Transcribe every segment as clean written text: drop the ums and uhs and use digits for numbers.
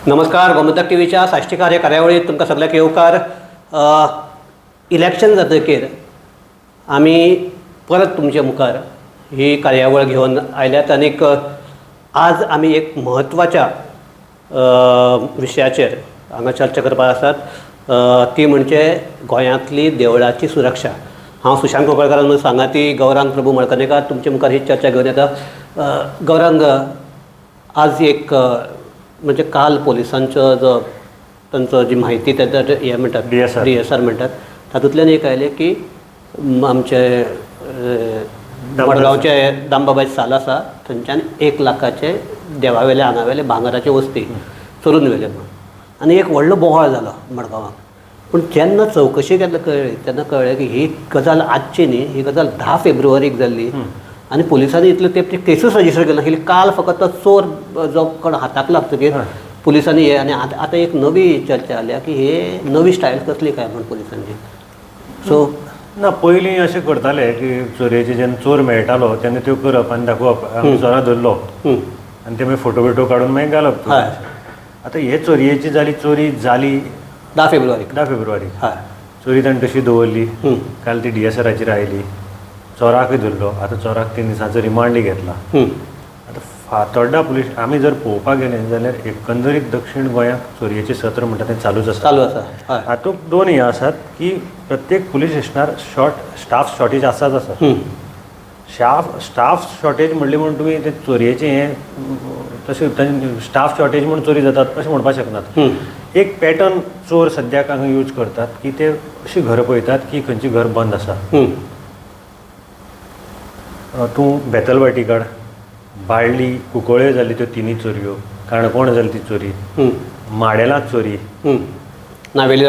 नमस्कार. गोमंतक टीव्हीच्या साश्टीकार ह्या कार्यावळीत तुमकां सगळ्याक येवकार. इलेक्शन जातकीर आमी परत तुमचे मुखार ही कार्यावळ घेवन आयल्यात आनीक आज आमी एक म्हत्वाच्या विशयाचेर हांगा चर्चा करपाक आसात. ती म्हणजे गोंयांतली देवळाची सुरक्षा. हांव सुशांत कोंकणकारान सांगाती गौरांग प्रभू मळकणेकार तुमचे मुखार ही चर्चा घेवन येता. गौरांग, आज एक म्हणजे काल पोलिसांचो जो तांचो जी म्हायती हे म्हणटात DSR म्हणटात, तातूंतल्यान एक आयलें की आमचे मडगांवचे दामबाबाई साल आसा थंयच्यान 1 लाखाचे देवावेले हांगावेले भांगराचे वस्ती चोरून व्हेले म्हणून, आनी एक व्हडलो बोवाळ जालो मडगांवाक. पूण जेन्ना चवकशी केन्ना कळ्ळी तेन्ना कळ्ळें की ही गजाल आजची न्ही, ही गजाल 10 फेब्रुवारीक जाल्ली. आनी पुलिसांनी इतले तेंप केसूच रजिस्टर केली नाशिल्ली. काल फकत तो चोर जो कोण हाताक लागतकीर पुलिसांनी हे, आनी आतां एक नवी चर्चा जाल्या की हे नवी स्टायल कसली काय म्हण पुलिसांची. सो ना, पयलीं अशें करताले की चोरयेचे जेन्ना चोर मेळटालो तेन्ना त्यो करप आनी दाखोवप आमी चोरां धरलो आनी ते मागीर फोटो बिटो काडून मागीर घालप. आतां हे चोरयेची चोरी जाली 10 फेब्रुवारीक. 10 फेब्रुवारीक चोरी ताणें तशी दवरली. काल ती DSRचेर आयली, चोराकूय धरलो. आतां चोराक 3 दिसांचो रिमांडय घेतला. आतां फातोड्डा पुलीस आमी जर पळोवपाक गेले जाल्यार एकंदरीत दक्षिण गोंयांत चोरयेचें सत्र म्हणटा तें चालू आसा. हातूंत 2 हे आसात की प्रत्येक पुलीस स्टेशनार स्टाफ शॉर्टेज आसाच आसा. स्टाफ शॉर्टेज म्हणलें म्हणून तुमी ते चोरयेचें हें तशें स्टाफ शॉर्टेज म्हणून चोरी जातात अशें म्हणपाक शकनात. एक पॅटर्न चोर सद्याक हांगा यूज करतात की ते अशीं घरां पळयतात की खंयची घर बंद आसा. तूं बेतलवाटी काड, बाळ्ळी कुंकळ्यो जाल्ली त्यो 3 चोरयो, काणकोण जाली ती चोरी, माडेलांत चोरी, नावेली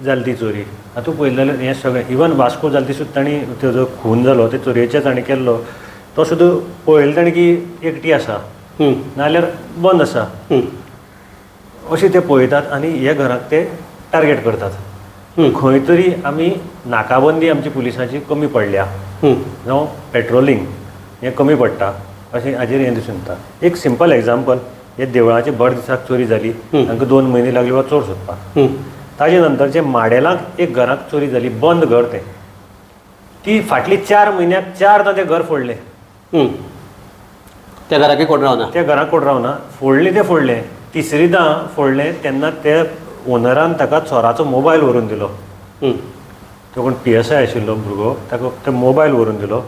जाली ती चोरी. आतां पळयलें जाल्यार हें सगळें इवन वास्को जाली ती सुद्दां तांणी त्यो जो खून जालो ते चोरयेचेच तांणी केल्लो तो सुद्दां पळयलें तांणी की एकटी आसा नाजाल्यार बंद आसा अशें ते पळयतात आनी हे घराक ते टार्गेट करतात. खंय तरी आमी नाकाबंदी आमची पुलिसांची कमी पडल्या जावं पेट्रोलिंग हें कमी पडटा अशें हाजेर हें दिसून येता. एक सिंपल एग्जाम्पल, हे देवळाचे भर दिसाक चोरी जाली, तांकां 2 म्हयने लागले वा चोर सोदपाक. ताजे नंतरचे माडेलांक एक घराक चोरी जाली, बंद घर तें. ती फाटली 4 म्हयन्याक 4दां तें घर फोडलें. त्या घराकूय कोण रावना. त्या घराक कोण रावना. फोडलें तें फोडलें. 3रीदां फोडलें तेन्ना ते ओनरान ताका चोराचो मोबायल व्हरून दिलो. तो कोण PSI आशिल्लो भुरगो, ताका तो मोबायल व्हरून दिलो.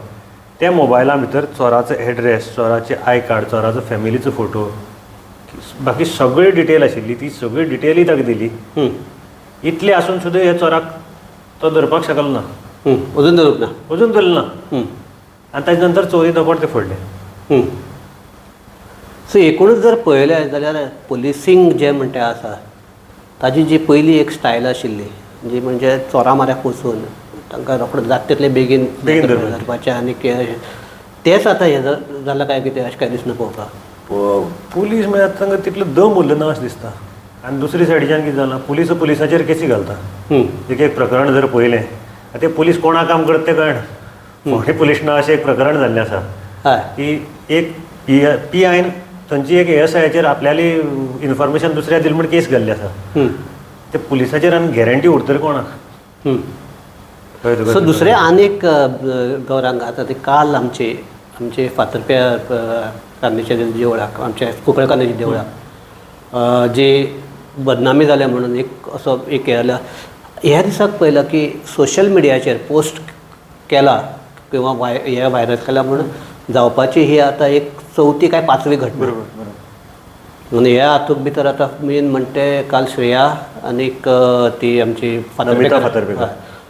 त्या मोबायला भितर चोराचो एड्रेस, चोराचे आय कार्ड, चोराचो फॅमिलीचो फोटो, बाकी सगळी डिटेल आशिल्ली ती सगळी डिटेलय ताका दिली. इतलें आसून सुद्दां हे चोराक तो धरपाक शकलो ना. अजून धरूंक ना. अजून धरलो ना. आनी ताजे नंतर चोरी दपट ते फोडले. सो एकूणच जर पळयलें जाल्यार पुलिसींग जें म्हणटा आसा ताजी जी पयली एक स्टायल आशिल्ली जी म्हणजे चोरां माऱ्याक वचून तांकां रोखडो जाता तितले बेगीन धरपाचें आनी तेंच आतां हें जालां काय कितें अशें कांय दिसना पळोवपाक. पुलीस मागीर तांकां तितलो दम उरलो ना अशें दिसता. आनी दुसरी सायडीच्यान कितें जालां, पुलिसाचेर केसी घालता. एक प्रकरण जर पळयलें ते पुलीस कोणाक काम करता तें कळना. फोंडे पुलीस स्टेशनार अशें एक प्रकरण जाल्लें आसा की एक PIन थंयची एक ASIचेर आपल्याली इन्फॉर्मेशन दुसऱ्या दिली म्हण केस घाल्ली आसा. ते पुलिसाचेर आनी गॅरंटी उरतली कोणाक. सो दुसरें आनीक गौरांग, आतां ते काल आमचे फातर्प्या कांदेच्या देवळाक, आमच्या कुंकळकांदेच्या देवळाक जी बदनामी जाल्या म्हणून एक असो एक हे जाल्या. ह्या दिसाक पळयलां की सोशल मिडियाचेर पोस्ट केला किंवा हे व्हायरल केला म्हणून जावपाची ही आतां एक 4थी काय 5वी घटना. आनी ह्या हातूंत भितर आतां मेन म्हणटे काल श्रेया आनीक ती आमची फातर्पेकार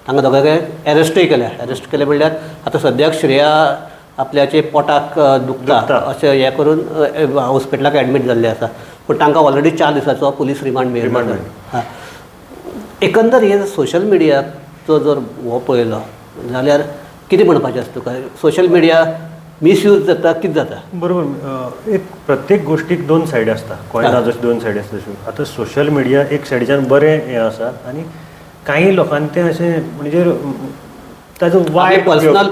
तांकां दोगांकय अरेस्टूय केल्या. अरेस्ट केले म्हणल्यार आतां सद्याक श्रेया आपल्याचे पोटाक दुखता अशें हें करून हॉस्पिटलाक एडमीट जाल्ले आसा. पूण तांकां ऑलरेडी 4 दिसांचो पुलीस रिमांड मेळ्ळो. एकंदर हे सोशल मिडियाचो जर हो पळयलो जाल्यार कितें म्हणपाचें आसता तुका? सोशल मिडिया मिसयूज जाता कितें जाता? बरोबर. एक प्रत्येक गोश्टीक 2 सायडी आसता. कोयना जशी 2 सायडी आसता तश्यो. आतां सोशल मिडिया एक सायडीच्यान बरें हें आसा आनी काही लोकांनी तें अशें म्हणजे ताजो वायट पर्सनल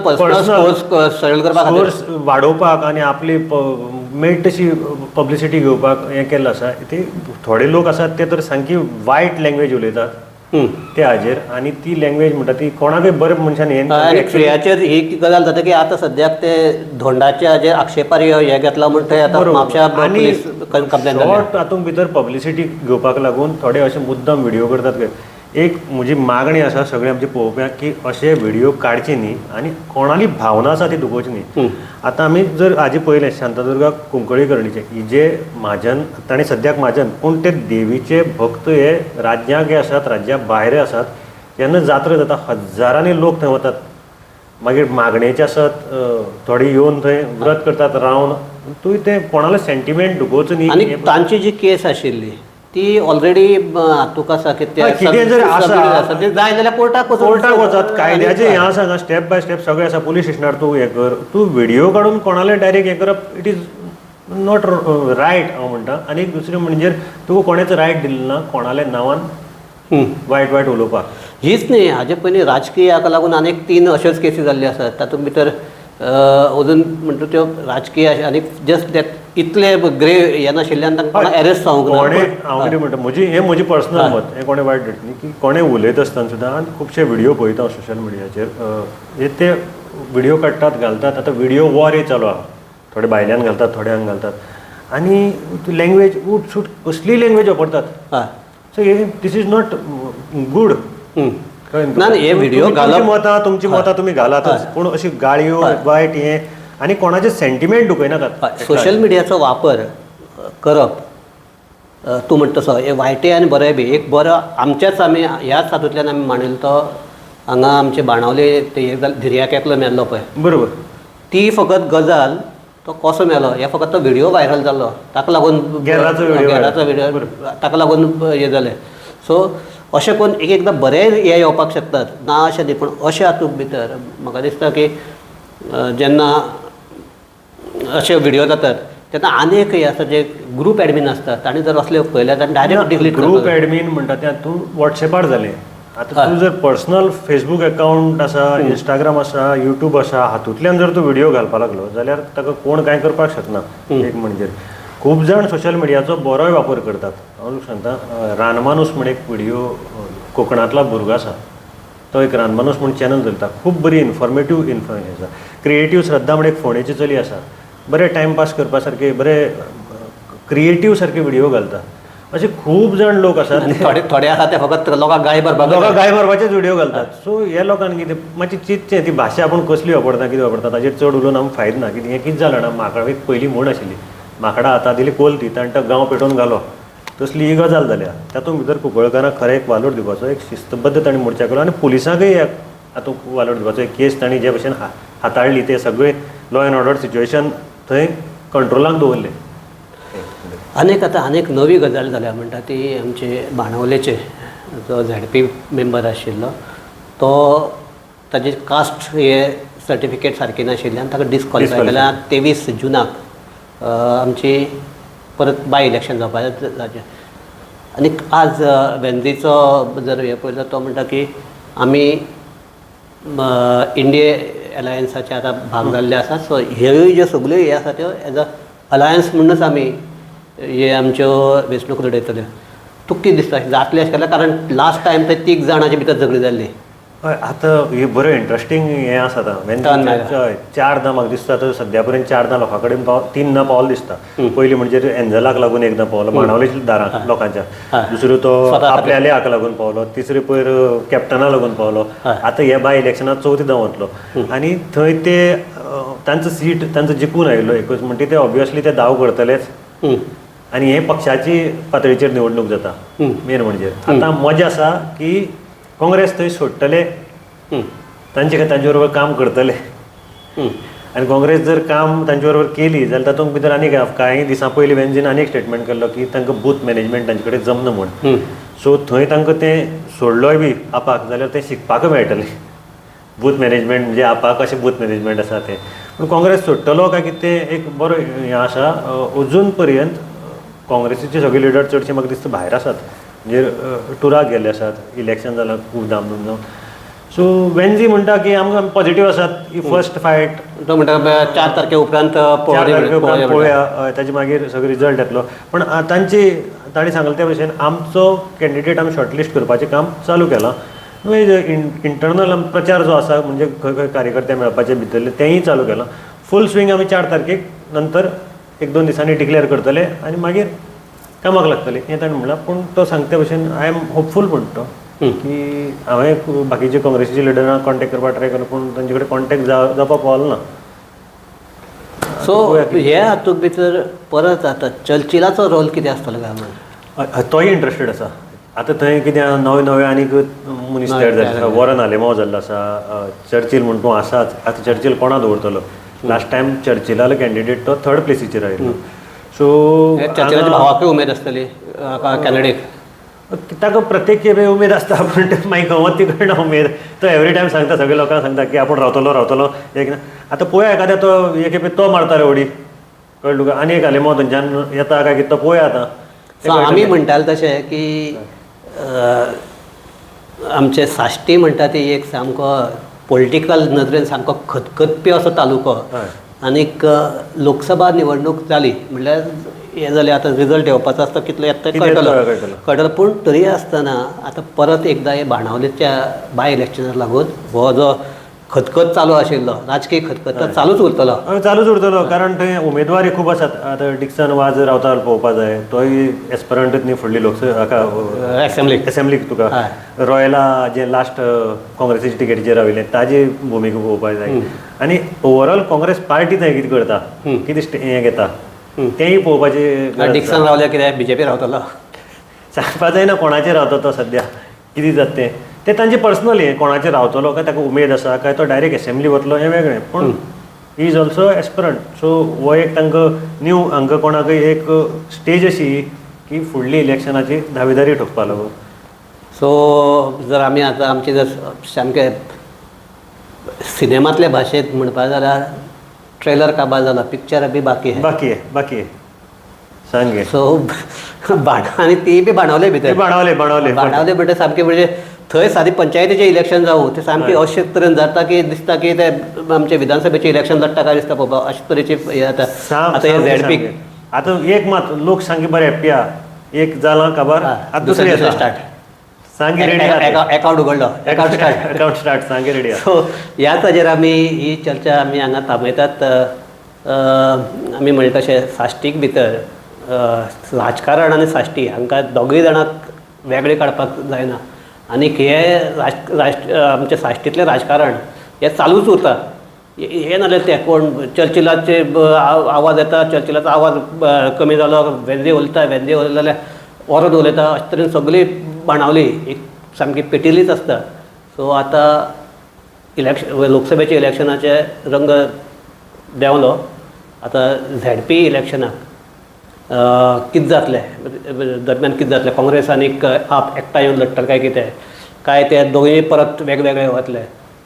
सोर्स वाडोवपाक आनी आपली मेळटा तशी पब्लिसिटी घेवपाक हें केल्लो आसा ते थोडे लोक आसात ते तर सामकी वायट लँग्वेज उलयतात ते हाजेर आणि ती लँग्वेज म्हणटा ती कोणाकय बऱ्या मनशान आणि फ्रियाचेर ही गजाल जाता की आता सद्याक ते धोंडाच्या हाजेर आक्षेपारी हे घेतला म्हणून ते आता म्हापशा पुलीस कंप्लेन जाल्या. शॉर्ट हातूंत भितर पब्लिसिटी घेवपाक लागून थोडे अशे मुद्दम व्हिडिओ करतात काय. एक म्हजी मागणी आसा सगळे आमचे पळोवप्यांक की अशे व्हिडिओ काडचे न्ही आनी कोणाली भावना आसा ती दुखोवची न्ही. आतां आमी जर हाजे पयलें शांतादुर्गा कुंकळीकर्णीचे ही जे म्हाजन ताणें सद्याक म्हाजन पूण ते देवीचे भक्त हे राज्यांक आसात राज्या भायर आसात. जेन्ना जात्रा जाता हजारांनी लोक थंय वतात. मागीर मागणेचे आसात थोडे येवन थंय व्रत करतात रावन तुवें तें कोणालो सेंटिमेंट दुखोवचो न्ही. आनी तांची जी केस आशिल्ली ती ऑलरेडी हातूंक आसा की कितें जर आसा जाय जाल्यार कोर्टाक वचत कायद्याचें हें आसा हांगा स्टेप बाय स्टेप सगळें आसा. पुलीस स्टेशनार तूं हें कर तूं व्हिडिओ काडून कोणालें डायरेक्ट हें करप इट इज नॉट रायट हांव म्हणटा. आनी दुसरें म्हणजे तुका कोणेच रायट दिलें ना कोणाल्या नांवान वायट वायट उलोवपाक. हीच न्ही हाजे पयलीं राजकीय हाका लागून आनीक 3 अश्योच केसी जाल्ल्यो आसात. तातूंत भितर अजून म्हणटा त्यो राजकीय आनी जस्ट दॅट इतले ग्रे हे नाशिल्ल्यान तांकां कोणाक एरेस्ट जावंक ना. हांव कितें म्हणटा हें म्हजें पर्सनल मत हें कोणें वायट धरता न्ही की कोणें उलयत आसतना सुद्दां आनी खुबशे व्हिडिओ पळयता हांव सोशल मिडियाचेर ते व्हिडिओ काडटात घालतात. आतां व्हिडिओ वॉर चालू आहा. थोडे भायल्यान घालतात थोडे हांगा घालतात आनी ती लँग्वेज उट सूट कसली लँग्वेज वापरतात. So this is not good. ना हे व्हिडिओ घालप तुमची मतां तुमी घालातच पूण अशी गाळयो वायट हें आनी कोणाचे सेंटिमेंट दुखयनाकात. सोशल मिडियाचो वापर करप तूं म्हणटा तसो हे वायटय आनी बरें बी. एक बरो आमच्याच आमी ह्याच हातूंतल्यान आमी मांडिल्लो तो हांगा आमचे बाणावले ते एक धिरयाक एकलो मेल्लो पळय बरोबर. ती फकत गजाल तो कसो मेलो हे फकत तो व्हिडिओ व्हायरल जाल्लो ताका लागून गेराचो व्हिडिओ ताका लागून हें जालें. सो अशें करून एक एकदां बरें हे येवपाक शकतात ना अशें न्ही पूण अशें हातूंत भितर म्हाका दिसता की जेन्ना अशे व्हिडिओ जातात तेन्ना आनी एक हें आसा जे ग्रूप एडमीन आसतात तांणी जर असले पळयल्यार तांणी डायरेक्ट डिलीट ग्रूप एडमीन म्हणटा तें तूं वॉट्सॅपार जालें. आतां तूं जर पर्सनल फेसबूक अकावंट आसा इंस्टाग्राम आसा युट्यूब आसा हातूंतल्यान जर तूं व्हिडिओ घालपाक लागलो जाल्यार ताका कोण कांय करपाक शकना. एक म्हणजे खूब जाण सोशल मिडियाचो बरोय वापर करतात. हांव सांगता रानमानूस म्हण एक व्हिडिओ कोकणांतला भुरगो आसा तो एक रानमानूस म्हूण चॅनल चलता. खूब बरी इन्फॉर्मेटीव आसा. क्रिएटीव श्रद्धा म्हण एक फोंडेची चली आसा. बरे टायमपास करपा सारके बरे क्रिएटीव सारके व्हिडिओ घालता. असे खूब जाण लोक आसात थोडे आसा ते फकत लोकांक गाय मारपाचेच व्हिडिओ घालतात. सो हे लोकांनी कितें मातशें चिंतचें ती भाशा आपूण कसली वापरता कितें वापरता ताजेर चड उलोवन आमकां फायदो ना. कित्याक हें कितें जालां ना माकडा एक पयलीं म्हण आशिल्ली माकडा आतां दिली कोल ती तांणी तो गांव पेटोवन घालो तसली ही गजाल जाल्या. तातूंत भितर कुंकळकारांक खरें एक वालोर दिवपाचो एक शिस्तबद्ध तांणी मोर्चा केलो आनी पुलिसांकय हातूंत वालोर दिवपाचो एक केस तांणी जे भशेन हाताळ्ळी ते सगळे लॉ एंड ऑर्डर सिच्युएशन थंय कंट्रोलाक दवरलें. आनीक नवी गजाल जाल्या म्हणटा ती आमचे बाणावलेचे जो ZP मेंबर आशिल्लो तो ताजी कास्ट हे सर्टिफिकेट सारकी नाशिल्ल्यान ताका डिस्क्वॉलिफाय केल्या. 23 जुनाक आमची परत बाय इलेक्शन जावपाक जाचें. आनी आज वेंद्रीचो जर हे पळयलो तो म्हणटा की आमी इंडिया अलायन्साचे आतां भाग जाल्ले आसा. सो ह्योय ज्यो सगल्यो हे आसा त्यो एज अ अलायन्स म्हणूनच आमी हे आमच्यो वेंचणूक लडयतल्यो. तुका कितें दिसता जातलें अशें केल्यार कारण लास्ट टायम ते 3 जाणांचे भितर झगडी जाल्ली. हय आतां हे बरें इंट्रस्टींग हें आसा आतां हय 4दां म्हाका दिसता तर सद्या पर्यंत 4दां लोकां कडेन 3 पावलो दिसता. पयलीं म्हणजे एंजलाक लागून एकदां पावलो बाणावलेच्या दारां लोकांच्या. दुसरो तो आपल्याले हाका लागून पावलो. तिसरे पयर कॅप्टना लागून पावलो. आतां हे बाय इलेक्शनाक 4थीदां वतलो आनी थंय ते तांचो सीट तांचो जिखून आयिल्लो एकूच म्हणटा ते ऑब्वियसली ते दाव करतलेच. आनी हे पक्षाची पातळीचेर निवडणूक जाता मेन म्हणजे. आतां मजा आसा की काँग्रेस थंय सोडटले तांचे तांचे बरोबर काम करतले आनी काँग्रेस जर काम तांचे बरोबर केली जाल्यार तातूंत भितर आनी कांय दिसां पयलीं वेंजीन आनी एक स्टेटमेंट केल्लो की तांकां बूथ मॅनेजमेंट तांचे कडेन जमना म्हूण. सो थंय तांकां तें सोडलोय बी आपाक जाल्यार तें शिकपाकूय मेळटलें बूथ मॅनेजमेंट म्हणजे आपाक कशें बूथ मॅनेजमेंट आसा तें. पूण काँग्रेस सोडटलो काय कितें तें एक बरो हें आसा. अजून पर्यंत काँग्रेसीचे सगळे लिडर चडशे म्हाका दिसता भायर आसात म्हणजे टुराक गेल्ले आसात. इलेक्शन जालां खूब धामधूम जावन सो वेन्झी म्हणटा की आमकां पॉझिटिव्ह आसात ही फर्स्ट फायट तो म्हणटा 4 तारखे उपरांत पळोवया ताजे मागीर सगळो रिजल्ट येतलो पण तांणी सांगलें त्या भशेन आमचो कॅन्डिडेट आमी शॉर्टलिस्ट करपाचें काम चालू केलां इंटरनल प्रचार जो आसा म्हणजे खंय खंय कार्यकर्ते मेळपाचे भितरले तेंय चालू केलां फूल स्विंग आमी 4 तारखेक नंतर 1-2 दिसांनी डिक्लेअर करतले आनी मागीर कामाक लागतले हें ताणें म्हणलां पूण तो सांगते भशेन आय एम होपफूल म्हणटा की हांवें बाकीचे काँग्रेसीचे लिडरांक कॉन्टेक्ट करपाक ट्राय केलो पूण तांचे कडेन कॉन्टेक्ट जावपाक पावलो ना सो हे हातूंत भितर परत आतां चर्चिलाचो रोल कितें आसतलो काय म्हणून तोय इंट्रस्टेड आसा आतां थंय कितें नवे आनीक मनीस तयार जाल्ले आसा वॉरन आलेमांव जाल्लो आसा चर्चिल म्हण तूं आसाच आतां चर्चिल कोणा दवरतलो लास्ट टायम चर्चिलालो कॅन्डिडेट तो 3rd प्लेसीचेर आयिल्लो सो चर्चिलाच्या भावाकूय उमेद आसतली कॅनडिडेट ताका प्रत्येक खेपे उमेद आसता पूण मागीर गवत ती कळना उमेद तो एवरी टायम सांगता सगळ्या लोकांक सांगता की आपूण रावतलो एक आतां पळोवया एखाद्या तो एक खेपे तो मारता रे उडी कळ्ळें तुका आनी एक आलेमांव थंयच्यान येता काय कितें तो पळोवया आतां आमी म्हणटाले तशें की आमचे साश्टी म्हणटा ती एक सामको पॉलिटिकल नदरेन सामको खतखतपी असो तालुको आनीक लोकसभा निवडणूक जाली म्हणल्यार हें जालें आतां रिजल्ट येवपाचो आसता कितलो येता तें कळटलो पूण तरी आसतना आतां परत एकदां हे बाणावलेच्या बाय इलेक्शनाक लागून हो जो खतखत चालू आशिल्लो राजकीय खतखत चालूच उरतलो कारण थंय उमेदवारी खूब आसात आतां डिक्सन वाज रावता पळोवपाक जाय तोय एस्परंटूच न्ही फुडली लोकसभा एसेंब्लीक तुका रॉयला जे लास्ट काँग्रेसीच्या टिकेटीचेर राविल्ले ताजी भुमिका पळोवपाक जाय आनी ओवरऑल काँग्रेस पार्टी थंय कितें करता कितें हें घेता तेंय पळोवपाचें डिक्सन रावल्यार कितें बीजेपी रावतलो सांगपाक जायना कोणाचेर रावता तो सद्या कितें जाता तें तांचें पर्सनल हें कोणाचेर रावतलो काय ताका उमेद आसा काय तो डायरेक्ट एसेंब्ली वतलो हें वेगळें पूण ही इज ऑल्सो एस्परंट सो हो एक तांकां न्यू हांकां कोणाकय एक स्टेज अशी की फुडली इलेक्शनाची दावेदारी ठोकपा लागून सो जर आमी आतां आमचे जर सामके सिनेमांतल्या भाशेंत म्हणपाक जाल्यार ट्रेलर काबार जाला पिक्चर बी बाकी आहे सांगे सो आनी ती बी बाणावले भितर बाणावले भितर सामकें म्हणजे थंय सादी पंचायतीचें इलेक्शन जावं तें सामकें अशे तरेन जाता की दिसता की ते आमचे विधानसभेचें इलेक्शन लडटा काय दिसता पळोवपाक अशे तरेची हें जाता आतां हे झेडपी आतां एक मात लोक सामके बरे हॅप्पी आहा एक जालां काबार आतां दुसरें स्टार्ट सांगे रेडी अकावंट उगडलो अकावंट स्टार्ट सांगे रेडी सो ह्याच हाजेर आमी ही चर्चा आमी हांगा थांबयतात आमी म्हणटा तशें साश्टीक भितर राजकारण आनी साश्टी हांकां दोगूय जाणांक वेगळे काडपाक जायना आनी हे आमचे साश्टीतलें राजकारण हें चालूच उरता हें नाजाल्यार तें कोण चर्चिलाचे आवाज येता चर्चिलाचो आवाज कमी जालो वेंदे उलयता जाल्यार वरोन उलयता अशे तरेन सगळी बाणावली एक सामकी पेटिल्लीच आसता सो आतां लोकसभेच्या इलेक्शनाचे रंग देंवलो आतां झेडपी इलेक्शनाक कितें जातलें दरम्यान कितें जातलें काँग्रेस आनीक आप एकठांय येवन लडटले काय कितें काय ते दोगूय परत वेगवेगळे वतले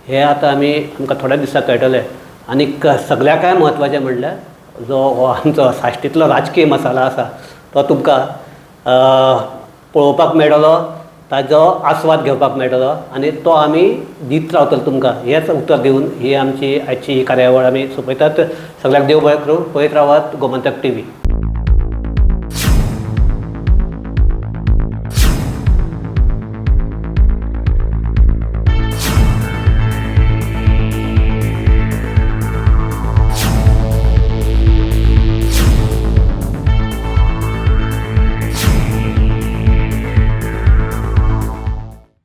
हें आतां आमकां थोड्या दिसांक कळटलें आनीक सगळ्याकाय म्हत्वाचें म्हणल्यार जो हो आमचो साश्टीतलो राजकीय मसाला आसा तो तुमकां पळोवपाक मेळटलो ताजो आस्वाद घेवपाक मेळटलो आनी तो आमी दीत रावतलो तुमकां हेंच उतर दिवन ही आमची आयची कार्यावळ आमी सोंपयतात सगळ्याक देव बरें करूं पळयत रावात गोमंतक TV